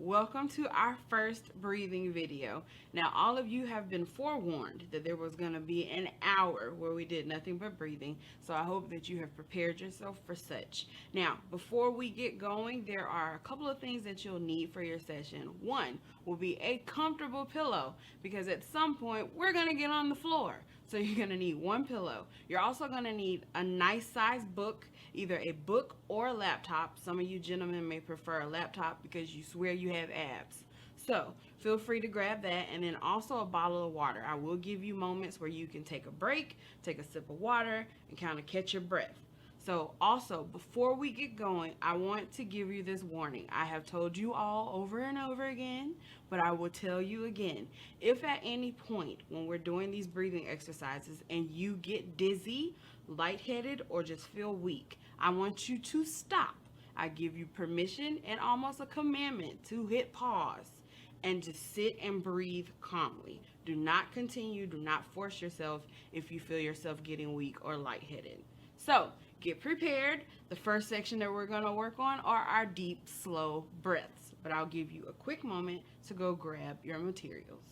welcome to our first breathing video. Now, all of you have been forewarned that there was going to be an hour where we did nothing but breathing, so I hope that you have prepared yourself for such. Now, before we get going, there are a couple of things that you'll need for your session. One will be a comfortable pillow, because at some point we're going to get on the floor. So you're going to need one pillow. You're also going to need a nice size book, either a book or a laptop. Some of you gentlemen may prefer a laptop because you swear you have abs. So feel free to grab that, and then also a bottle of water. I will give you moments where you can take a break, take a sip of water, and kind of catch your breath. So also, before we get going, I want to give you this warning. I have told you all over and over again, but I will tell you again. If at any point when we're doing these breathing exercises and you get dizzy, lightheaded, or just feel weak, I want you to stop. I give you permission and almost a commandment to hit pause and just sit and breathe calmly. Do not continue, do not force yourself if you feel yourself getting weak or lightheaded. So, get prepared. The first section that we're going to work on are our deep, slow breaths. But I'll give you a quick moment to go grab your materials.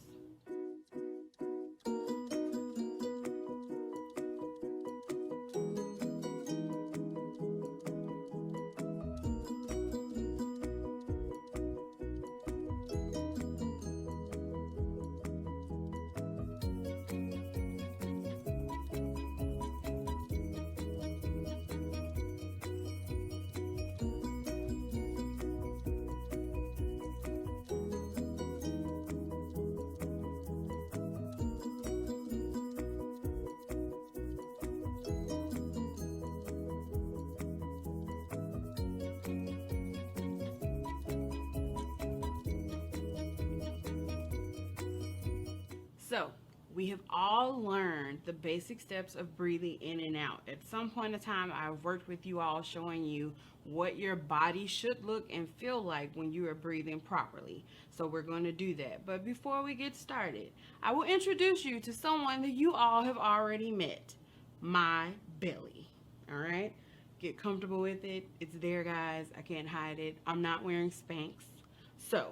So, we have all learned the basic steps of breathing in and out. At some point in time, I've worked with you all showing you what your body should look and feel like when you are breathing properly. So we're going to do that. But before we get started, I will introduce you to someone that you all have already met, my belly. All right? Get comfortable with it. It's there, guys. I can't hide it. I'm not wearing Spanx. So,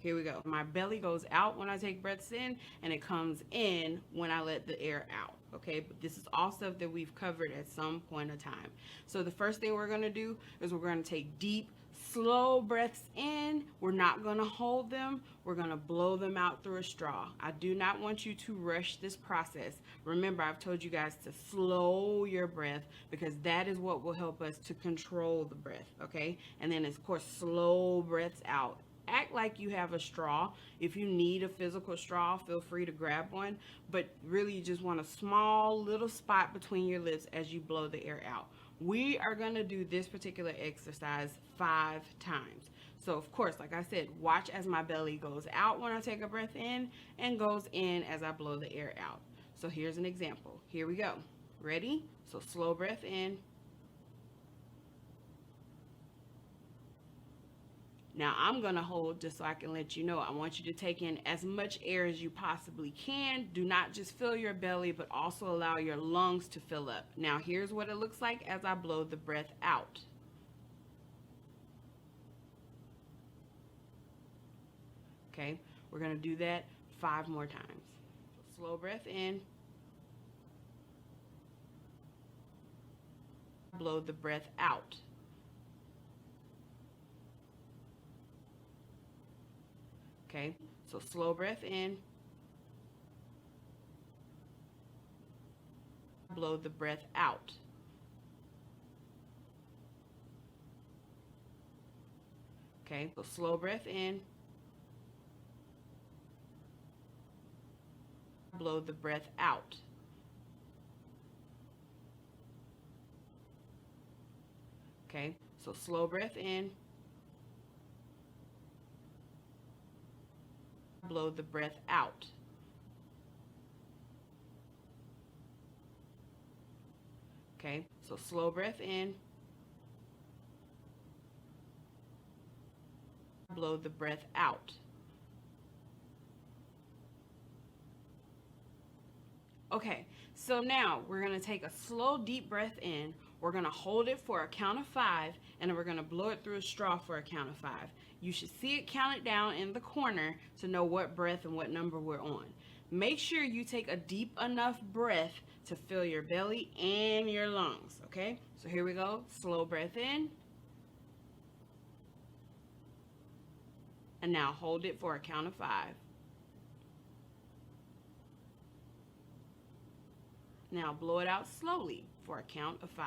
here we go. My belly goes out when I take breaths in, and it comes in when I let the air out. Okay, but this is all stuff that we've covered at some point in time. So the first thing we're going to do is we're going to take deep, slow breaths in. We're not going to hold them. We're going to blow them out through a straw. I do not want you to rush this process. Remember, I've told you guys to slow your breath, because that is what will help us to control the breath. Okay, and then of course, slow breaths out. Act like you have a straw. If you need a physical straw, feel free to grab one, but really you just want a small little spot between your lips as you blow the air out. We are going to do this particular exercise 5 times. So of course, like I said, watch as my belly goes out when I take a breath in and goes in as I blow the air out. So here's an example. Here we go. Ready? So slow breath in. Now I'm going to hold just so I can let you know. I want you to take in as much air as you possibly can. Do not just fill your belly, but also allow your lungs to fill up. Now here's what it looks like as I blow the breath out. Okay, we're going to do that 5 more times. So slow breath in. Blow the breath out. Okay, so slow breath in, blow the breath out. Okay, so slow breath in, blow the breath out. Okay, so slow breath in, blow the breath out. Okay, so slow breath in, blow the breath out. Okay, so now we're going to take a slow deep breath in. We're going to hold it for a count of 5, and then we're going to blow it through a straw for a count of 5. You should see it counted down in the corner to know what breath and what number we're on. Make sure you take a deep enough breath to fill your belly and your lungs, okay? So here we go. Slow breath in. And now hold it for a count of 5. Now blow it out slowly for a count of 5.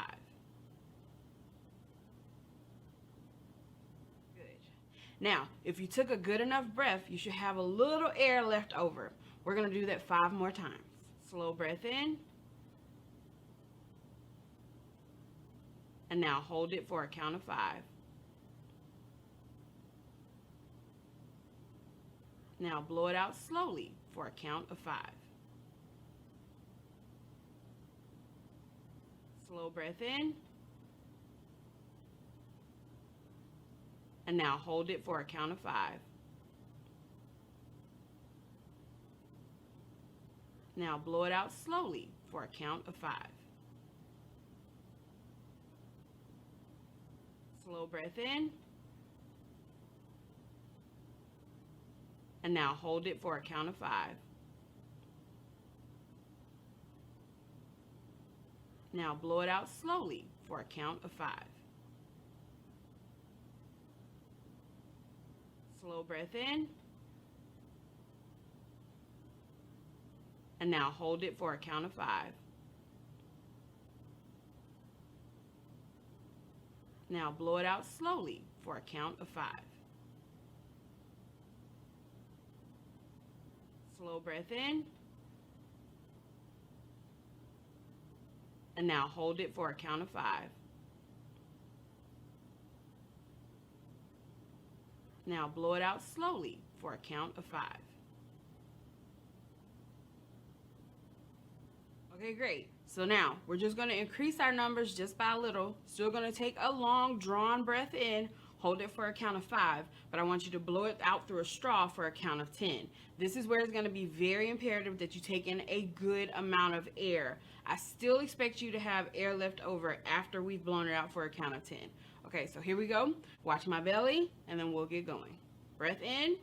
Good. Now, if you took a good enough breath, you should have a little air left over. We're going to do that 5 more times. Slow breath in. And now hold it for a count of 5. Now blow it out slowly for a count of 5. Slow breath in. And now hold it for a count of 5. Now blow it out slowly for a count of 5. Slow breath in. And now hold it for a count of 5. Now blow it out slowly for a count of 5. Slow breath in. And now hold it for a count of 5. Now blow it out slowly for a count of 5. Slow breath in. And now hold it for a count of 5. Now blow it out slowly for a count of 5. Okay, great. So now we're just going to increase our numbers just by a little. Still going to take a long drawn breath in. Hold it for a count of 5, but I want you to blow it out through a straw for a count of 10. This is where it's going to be very imperative that you take in a good amount of air. I still expect you to have air left over after we've blown it out for a count of 10. Okay, so here we go. Watch my belly, and then we'll get going. Breath in.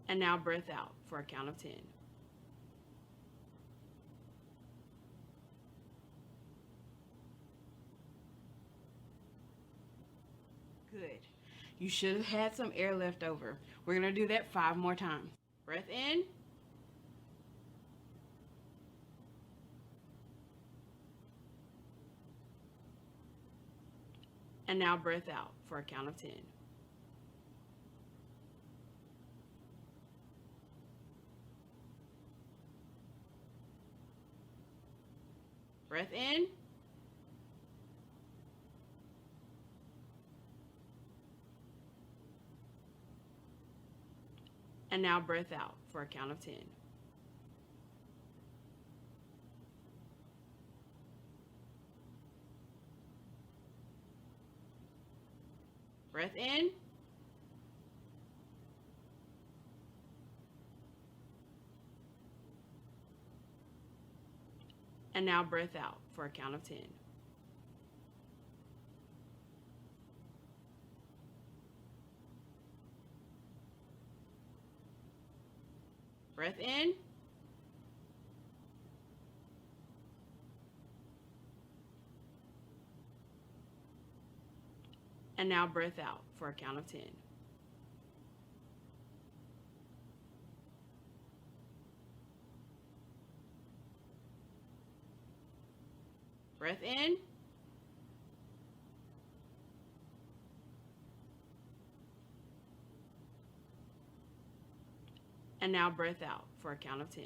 And now breath out for a count of 10. Good. You should have had some air left over. We're going to do that 5 more times. Breath in. And now breath out for a count of 10. Breath in. And now breath out for a count of 10. Breath in. And now breath out for a count of 10. Breath in. And now breath out for a count of 10. Breath in. And now breath out for a count of 10.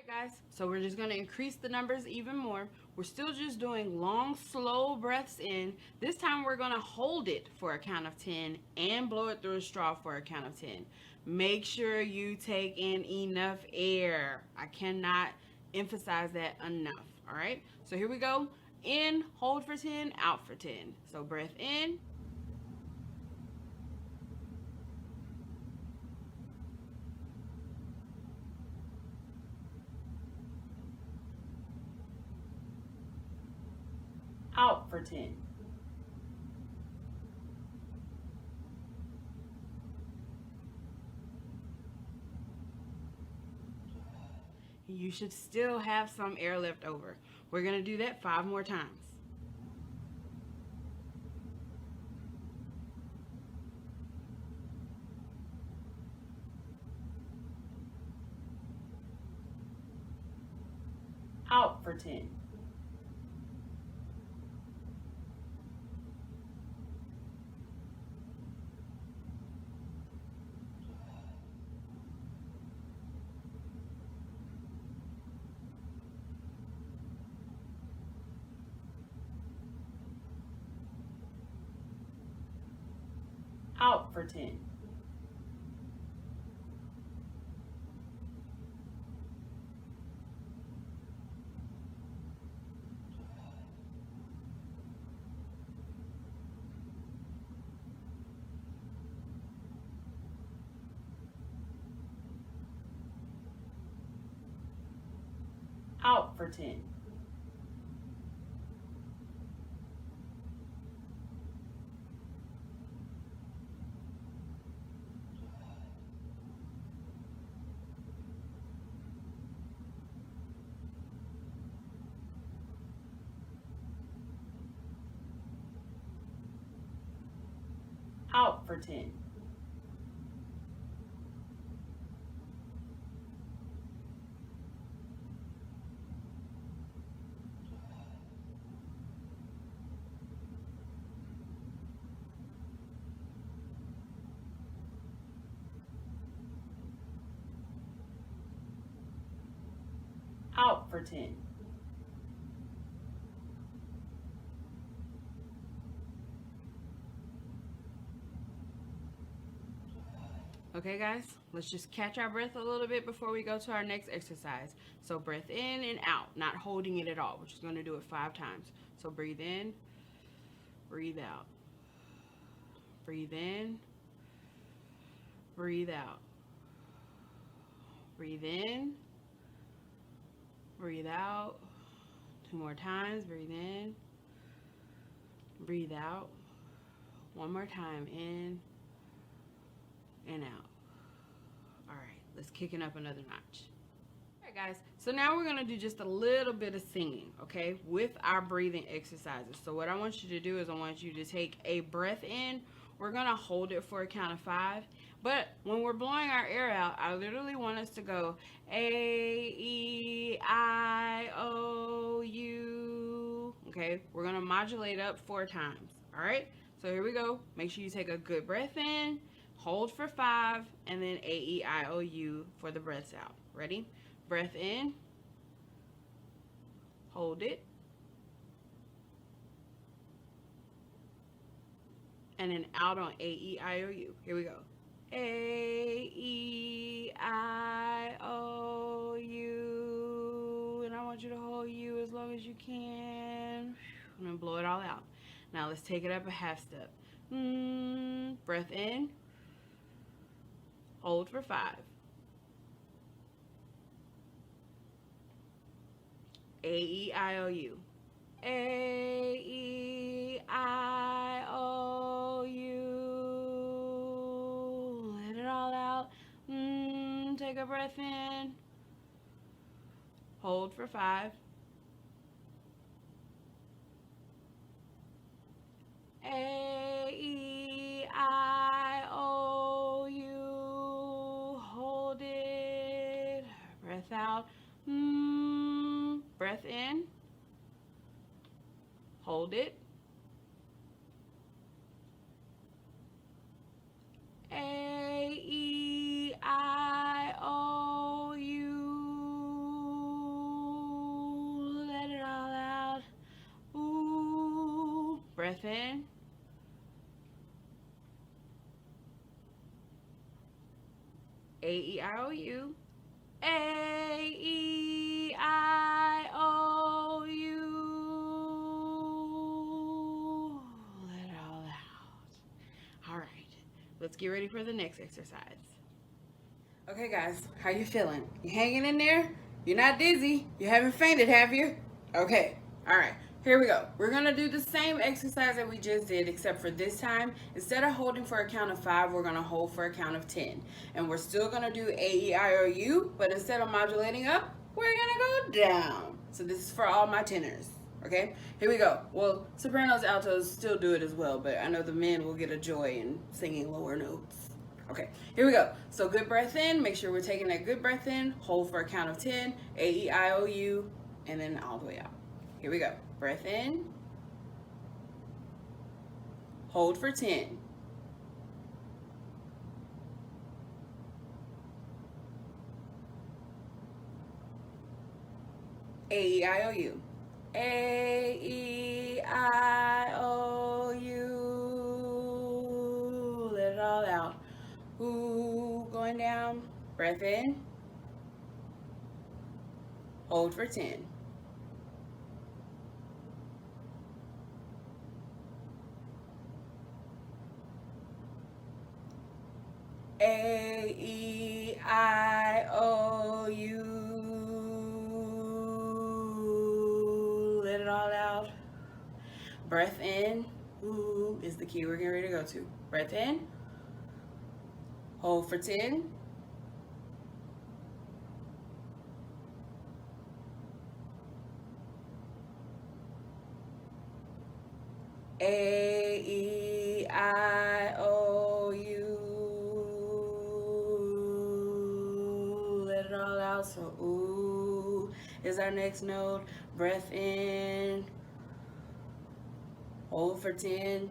Guys, so we're just going to increase the numbers even more. We're still just doing long, slow breaths in. This time we're going to hold it for a count of 10 and blow it through a straw for a count of 10. Make sure you take in enough air. I cannot emphasize that enough. All right, so here we go. In, hold for 10, out for 10. So breath in. for 10. You should still have some air left over. We're going to do that 5 more times. Out for 10. Out for 10. Out for 10. Out for 10. Out for 10. Okay, guys, let's just catch our breath a little bit before we go to our next exercise. So breath in and out, not holding it at all. We're just going to do it 5 times. So breathe in, breathe out. Breathe in, breathe out. Breathe in, breathe out. 2 more times. Breathe in, breathe out. 1 more time. In and out. All right, let's kick it up another notch. All right, guys, so now we're going to do just a little bit of singing, okay, with our breathing exercises. So what I want you to do is I want you to take a breath in. We're going to hold it for a count of 5. But when we're blowing our air out, I literally want us to go A, E, I, O, U. Okay, we're going to modulate up 4 times. All right, so here we go. Make sure you take a good breath in, hold for 5, and then A, E, I, O, U for the breaths out. Ready? Breath in, hold it, and then out on A, E, I, O, U. Here we go. A, E, I, O, U. And I want you to hold U as long as you can. I'm going to blow it all out. Now let's take it up a half step. Breath in. Hold for 5. A, E, I, O, U. A, E, I, O, U. Let it all out. Take a breath in. Hold for 5. A, E, I, O, U. Hold it. Breath out. Breath in. Hold it. A, E, I, O, U. Let it all out. Ooh. Breath in. A, E, I, O, U. A, E, I, O, U. Let it all out. All right, let's get ready for the next exercise. Okay, guys, how you feeling? You hanging in there? You're not dizzy? You haven't fainted, have you? Okay, all right. Here we go. We're going to do the same exercise that we just did, except for this time, instead of holding for a count of 5, we're going to hold for a count of 10. And we're still going to do A-E-I-O-U, but instead of modulating up, we're going to go down. So this is for all my tenors. Okay, here we go. Well, sopranos, altos still do it as well, but I know the men will get a joy in singing lower notes. Okay, here we go. So good breath in. Make sure we're taking that good breath in. Hold for a count of 10. A-E-I-O-U, and then all the way out. Here we go. Breath in. Hold for 10. A-E-I-O-U. A-E-I-O-U. Let it all out. Ooh, going down. Breath in. Hold for 10. A-E-I-O-U. Let it all out. Breath in. Ooh is the key we're getting ready to go to. Breath in. Hold for 10. A-E-I-O-U. Let it all out. So ooh is our next note. Breath in. Hold for 10.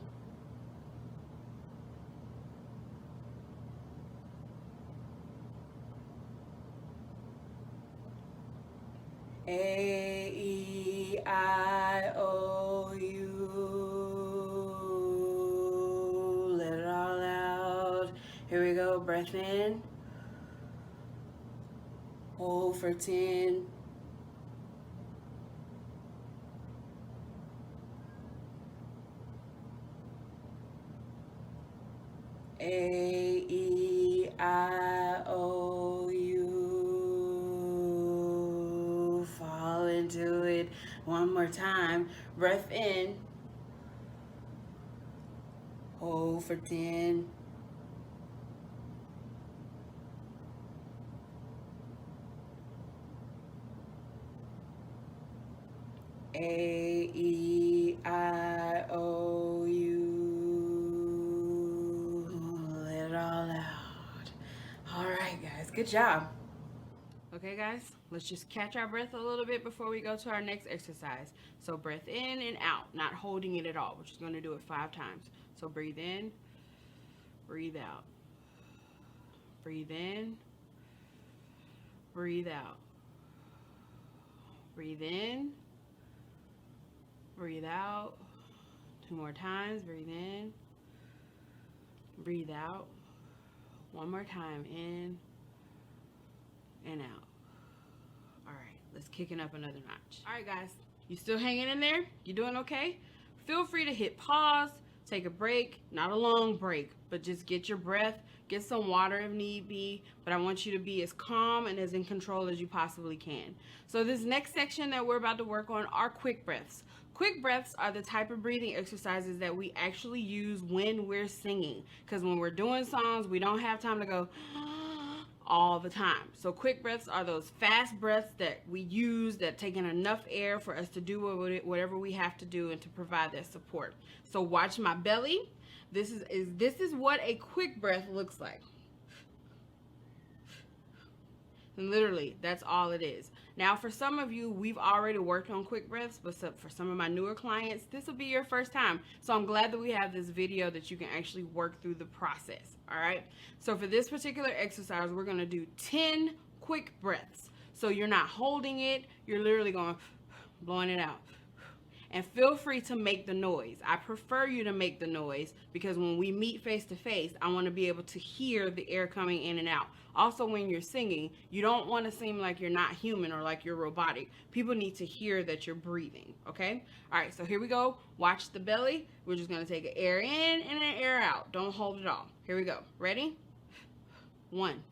A-E-I-O-U. Let it all out. Here we go. Breath in. Hold for 10. A-E-I-O-U. Fall into it. One more time. Breath in. Hold for 10. A-E-I-O-U. Let it all out. All right, guys. Good job. Okay, guys, let's just catch our breath a little bit before we go to our next exercise. So breath in and out, not holding it at all. We're just going to do it 5 times. So breathe in, breathe out. Breathe in, breathe out. Breathe in, breathe out. 2 more times. Breathe in, breathe out. 1 more time. In and out. All right, let's kick it up another notch. All right, guys, you still hanging in there? You doing okay? Feel free to hit pause, take a break, not a long break, but just get your breath, get some water if need be. But I want you to be as calm and as in control as you possibly can. So this next section that we're about to work on are quick breaths. Quick breaths are the type of breathing exercises that we actually use when we're singing, because when we're doing songs, we don't have time to go all the time. So quick breaths are those fast breaths that we use that take in enough air for us to do whatever we have to do and to provide that support. So watch my belly. This is what a quick breath looks like. And literally, that's all it is. Now, for some of you, we've already worked on quick breaths, but for some of my newer clients, this will be your first time. So I'm glad that we have this video that you can actually work through the process. All right. So for this particular exercise, we're going to do 10 quick breaths. So you're not holding it. You're literally going, blowing it out. And feel free to make the noise. I prefer you to make the noise because when we meet face to face, I want to be able to hear the air coming in and out. Also, when you're singing, you don't want to seem like you're not human or like you're robotic. People need to hear that you're breathing, okay? All right, so here we go. Watch the belly. We're just going to take an air in and an air out. Don't hold it all. Here we go. Ready? 1,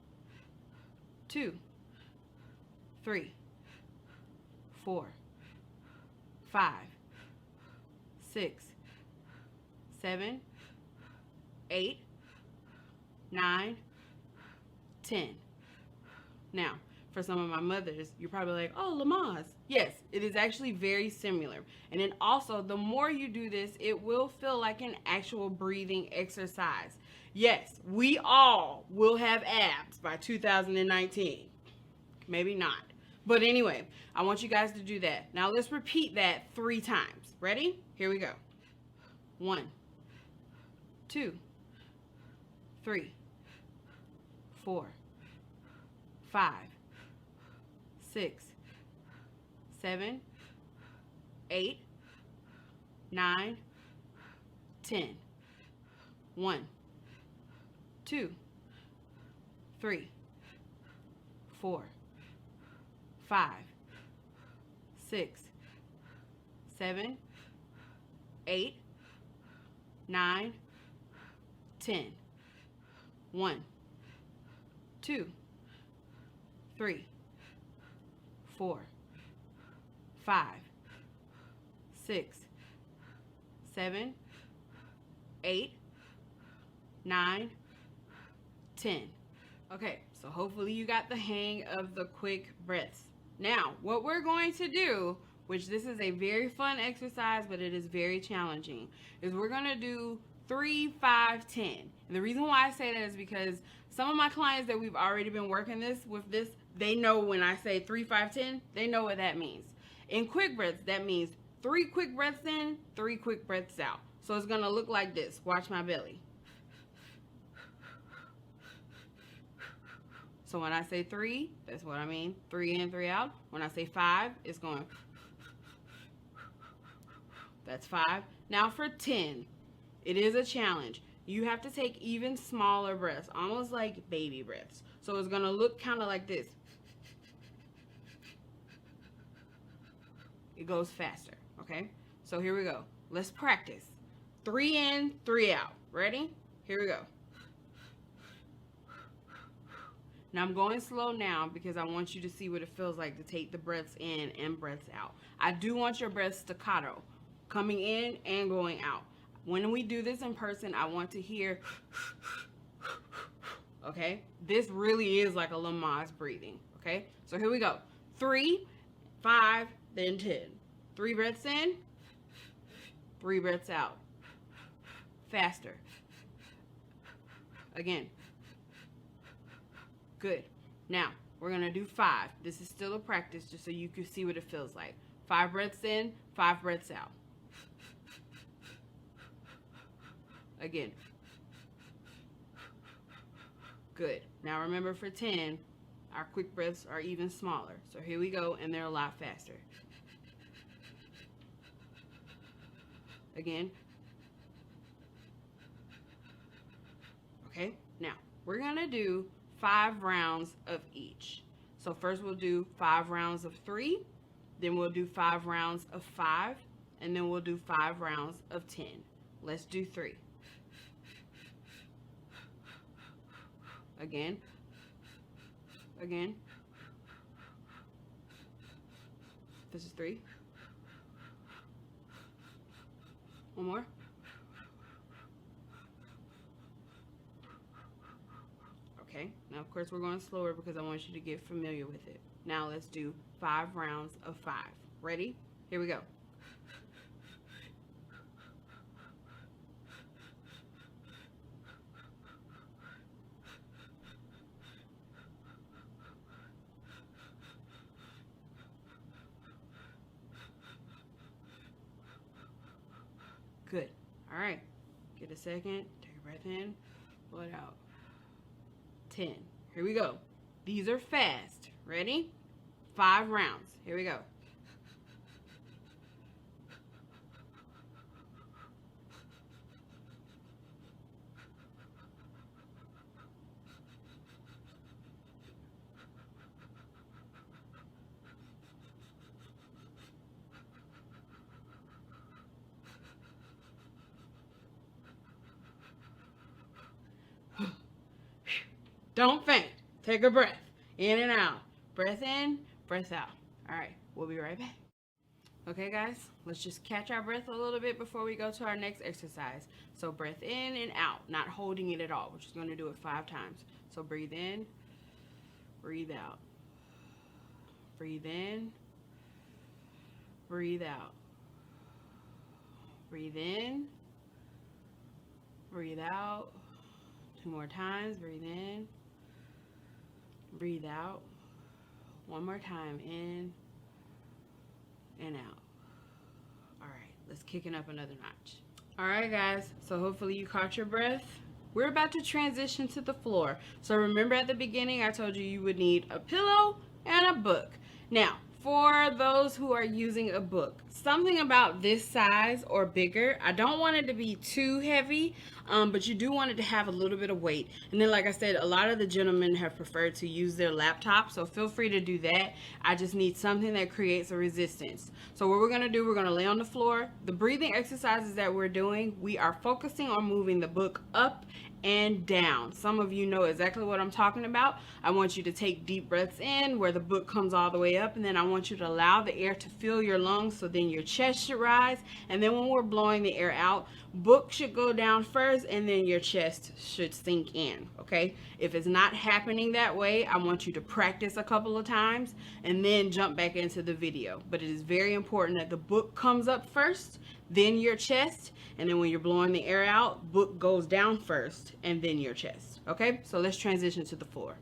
2, 3, 4, 5, 6, 7, 8, 9, 10. Now, for some of my mothers, you're probably like, oh, Lamaze. Yes, it is actually very similar. And then also, the more you do this, it will feel like an actual breathing exercise. Yes, we all will have abs by 2019. Maybe not. But anyway, I want you guys to do that. Now let's repeat that 3 times. Ready? Here we go. 1, 2, 3, 4, 5, 6, 7, 8, 9, 10. 1, 2, 3, 4, 5, 6, 7, 8, 9, 10. 1, 2, 3, 4, 5, 6, 7, 8, 9, 10. Okay, so hopefully you got the hang of the quick breaths. Now, what we're going to do, which this is a very fun exercise, but it is very challenging, is we're going to do 3, 5, 10. And the reason why I say that is because some of my clients that we've already been working with this, they know when I say 3, 5, 10, they know what that means. In quick breaths, that means 3 quick breaths in, 3 quick breaths out. So it's going to look like this. Watch my belly. So when I say 3, that's what I mean. 3 in, 3 out. When I say 5, it's going. That's 5. Now for 10, it is a challenge. You have to take even smaller breaths, almost like baby breaths. So it's going to look kind of like this. It goes faster, okay? So here we go. Let's practice. 3 in, 3 out. Ready? Here we go. Now I'm going slow now because I want you to see what it feels like to take the breaths in and breaths out. I do want your breaths staccato, coming in and going out. When we do this in person, I want to hear, okay? This really is like a Lamaze breathing, okay? So here we go. 3, 5, then 10. 3 breaths in, 3 breaths out. Faster. Again. Good. Now, we're going to do 5. This is still a practice just so you can see what it feels like. 5 breaths in, 5 breaths out. Again. Good. Now remember for 10, our quick breaths are even smaller. So here we go, and they're a lot faster. Again. Okay, now we're going to do 5 rounds of each. So first we'll do 5 rounds of 3, then we'll do 5 rounds of 5, and then we'll do 5 rounds of 10. Let's do 3. Again. Again. This is 3. One more. Okay, now of course we're going slower because I want you to get familiar with it. Now let's do 5 rounds of 5. Ready? Here we go. Good. All right. Get a second. Take a breath in. Blow it out. 10. Here we go. These are fast. Ready? 5 rounds. Here we go. Don't faint. Take a breath. In and out. Breath in, breath out. All right, we'll be right back. Okay, guys, let's just catch our breath a little bit before we go to our next exercise. So breath in and out, not holding it at all. We're just going to do it 5 times. So breathe in, breathe out. Breathe in, breathe out. Breathe in, breathe out. 2 more times. Breathe in, breathe out. 1 more time. In and out. All right, let's kick it up another notch. All right, guys, so hopefully you caught your breath. We're about to transition to the floor. So remember at the beginning, I told you you would need a pillow and a book. Now, for those who are using a book, something about this size or bigger, I don't want it to be too heavy, but you do want it to have a little bit of weight. And then, like I said, a lot of the gentlemen have preferred to use their laptop, so feel free to do that. I just need something that creates a resistance. So what we're going to do, we're going to lay on the floor. The breathing exercises that we're doing, we are focusing on moving the book up and down. Some of you know exactly what I'm talking about. I want you to take deep breaths in where the book comes all the way up, and then I want you to allow the air to fill your lungs, so then your chest should rise, and then when we're blowing the air out, book should go down first and then your chest should sink in. Okay, if it's not happening that way, I want you to practice a couple of times and then jump back into the video. But it is very important that the book comes up first, then your chest, and then when you're blowing the air out, book goes down first and then your chest. Okay, so let's transition to the floor.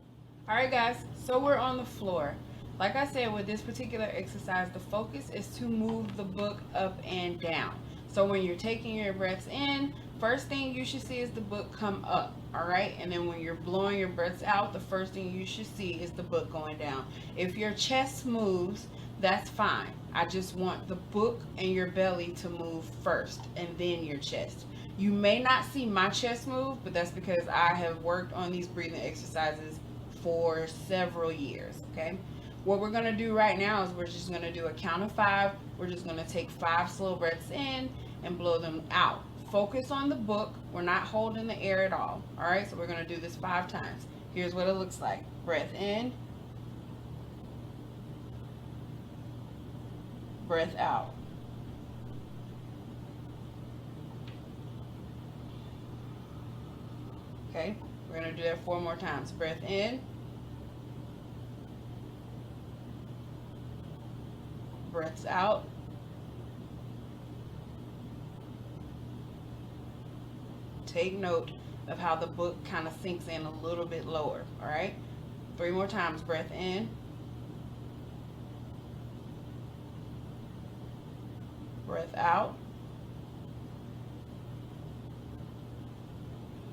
All right, guys, so we're on the floor. Like I said, with this particular exercise, the focus is to move the book up and down. So when you're taking your breaths in, first thing you should see is the book come up, all right? And then when you're blowing your breaths out, the first thing you should see is the book going down. If your chest moves, that's fine. I just want the book and your belly to move first and then your chest. You may not see my chest move, but that's because I have worked on these breathing exercises for several years, okay? What we're going to do right now is we're just going to do a count of 5. We're just going to take 5 slow breaths in and blow them out. Focus on the book. We're not holding the air at all. All right, so we're going to do this 5 times. Here's what it looks like. Breath in. Breath out. Okay, we're going to do that 4 more times. Breath in. Breaths out. Take note of how the book kind of sinks in a little bit lower. All right, 3 more times. Breath in. Breath out.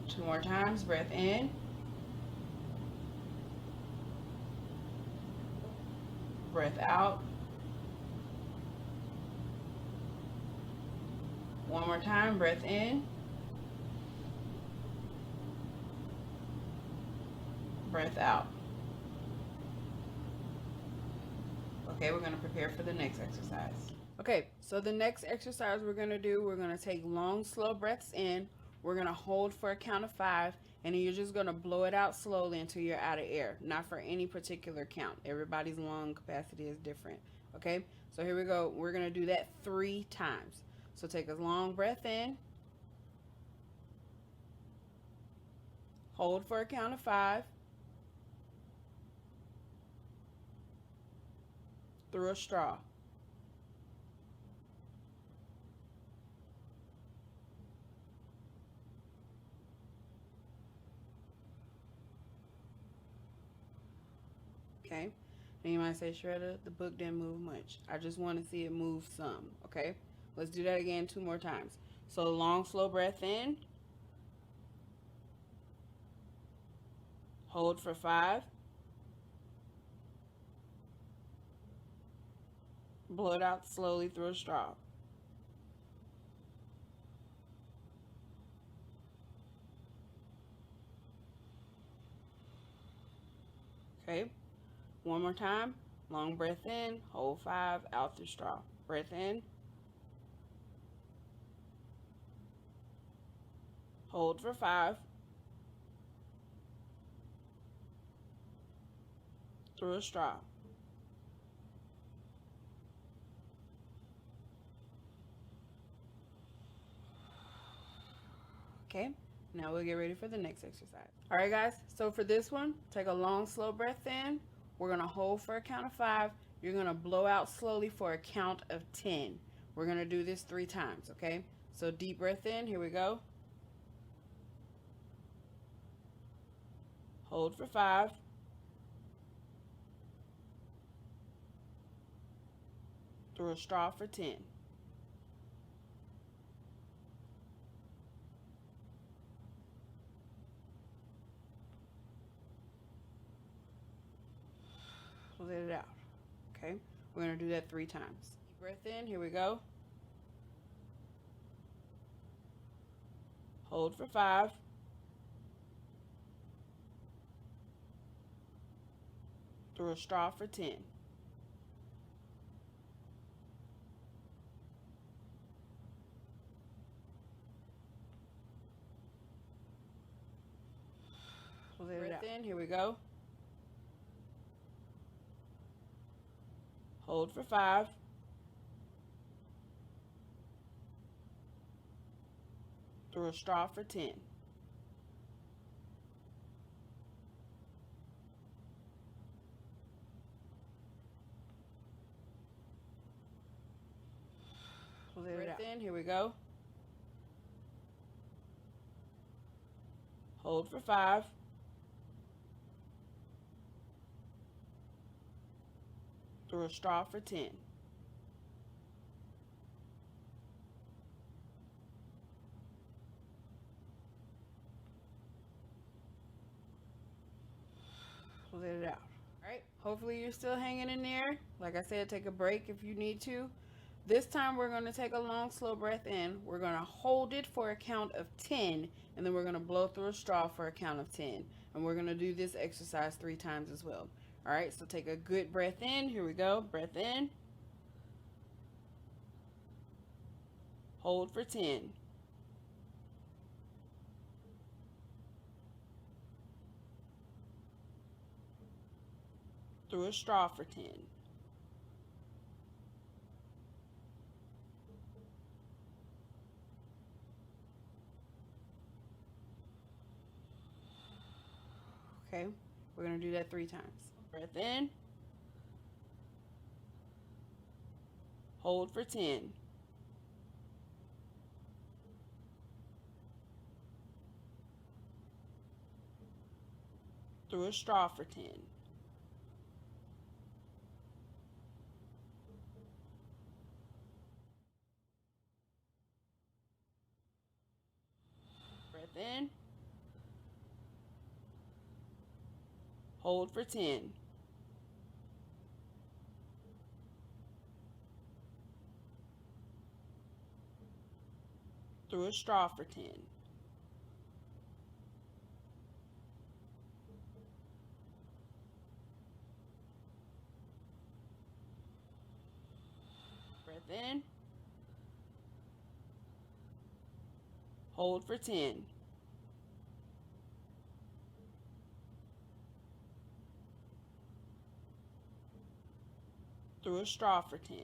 2 more times. Breath in. Breath out. 1 more time. Breath in. Breath out. Okay, we're going to prepare for the next exercise. Okay, so the next exercise we're going to do, we're going to take long, slow breaths in. We're going to hold for a count of 5, and then you're just going to blow it out slowly until you're out of air, not for any particular count. Everybody's lung capacity is different. Okay, so here we go. We're going to do that 3 times. So take a long breath in. Hold for a count of 5. Through a straw. Okay, and you might say, Shredda, the book didn't move much. I just want to see it move some. Okay, let's do that again 2 more times. So long, slow breath in. Hold for 5. Blow it out slowly through a straw. Okay, 1 more time. Long breath in, hold 5, out through straw. Breath in. Hold for 5. Through a straw. Okay, now we'll get ready for the next exercise. All right, guys, so for this one, take a long, slow breath in. We're gonna hold for a count of 5. You're gonna blow out slowly for a count of 10. We're gonna do this 3 times, okay? So deep breath in, here we go. Hold for 5. Through a straw for 10. Let it out. Okay, we're going to do that 3 times. Deep breath in, here we go. Hold for 5. Through a straw for 10. Let it out. In, here we go. Hold for 5. Through a straw for 10. Let it out. In, here we go. Hold for 5. Through a straw for 10. Let it out. All right, hopefully you're still hanging in there. Like I said, take a break if you need to. This time we're going to take a long, slow breath in. We're going to hold it for a count of 10, and then we're going to blow through a straw for a count of 10. And we're going to do this exercise 3 times as well. All right, so take a good breath in. Here we go. Breath in. Hold for 10. Through a straw for 10. Okay, we're going to do that 3 times. Breath in. Hold for 10. Through a straw for 10. Breath in. Hold for 10. Through a straw for 10. Breath in. Hold for 10. Through a straw for 10.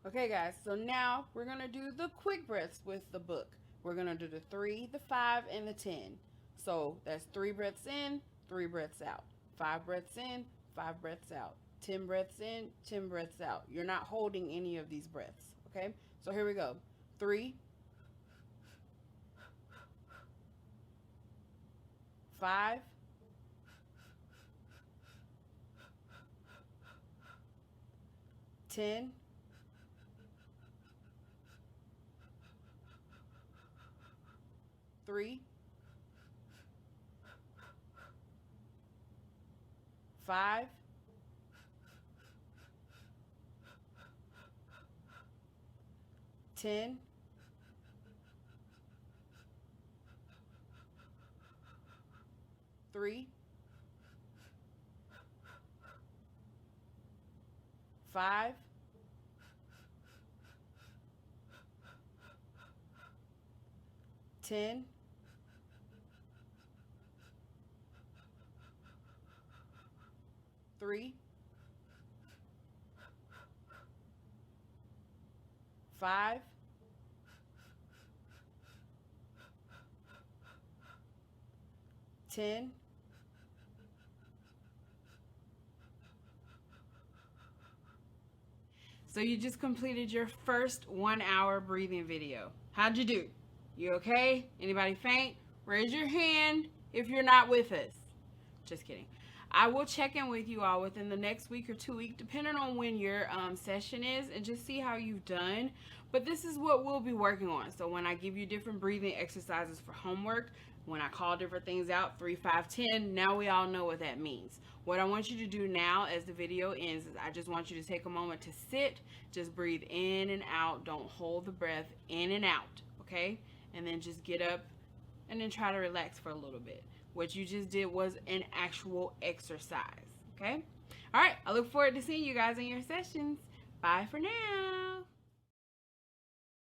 Okay, guys, so now we're going to do the quick breaths with the book. We're going to do the 3, the 5, and the 10. So that's 3 breaths in, 3 breaths out. 5 breaths in, 5 breaths out. 10 breaths in, 10 breaths out. You're not holding any of these breaths, okay? So here we go. 3, 5, 10, 3, 5, 10, 3, 5, 10, 3, 3, 5, 10. So you just completed your first 1 hour breathing video. How'd you do? You okay? Anybody faint? Raise your hand if you're not with us. Just kidding. I will check in with you all within the next week or 2 weeks, depending on when your session is, and just see how you've done. But this is what we'll be working on. So when I give you different breathing exercises for homework, when I call different things out, 3, 5, 10, now we all know what that means. What I want you to do now as the video ends is I just want you to take a moment to sit, just breathe in and out. Don't hold the breath, in and out, okay? And then just get up and then try to relax for a little bit. What you just did was an actual exercise, okay? All right, I look forward to seeing you guys in your sessions. Bye for now.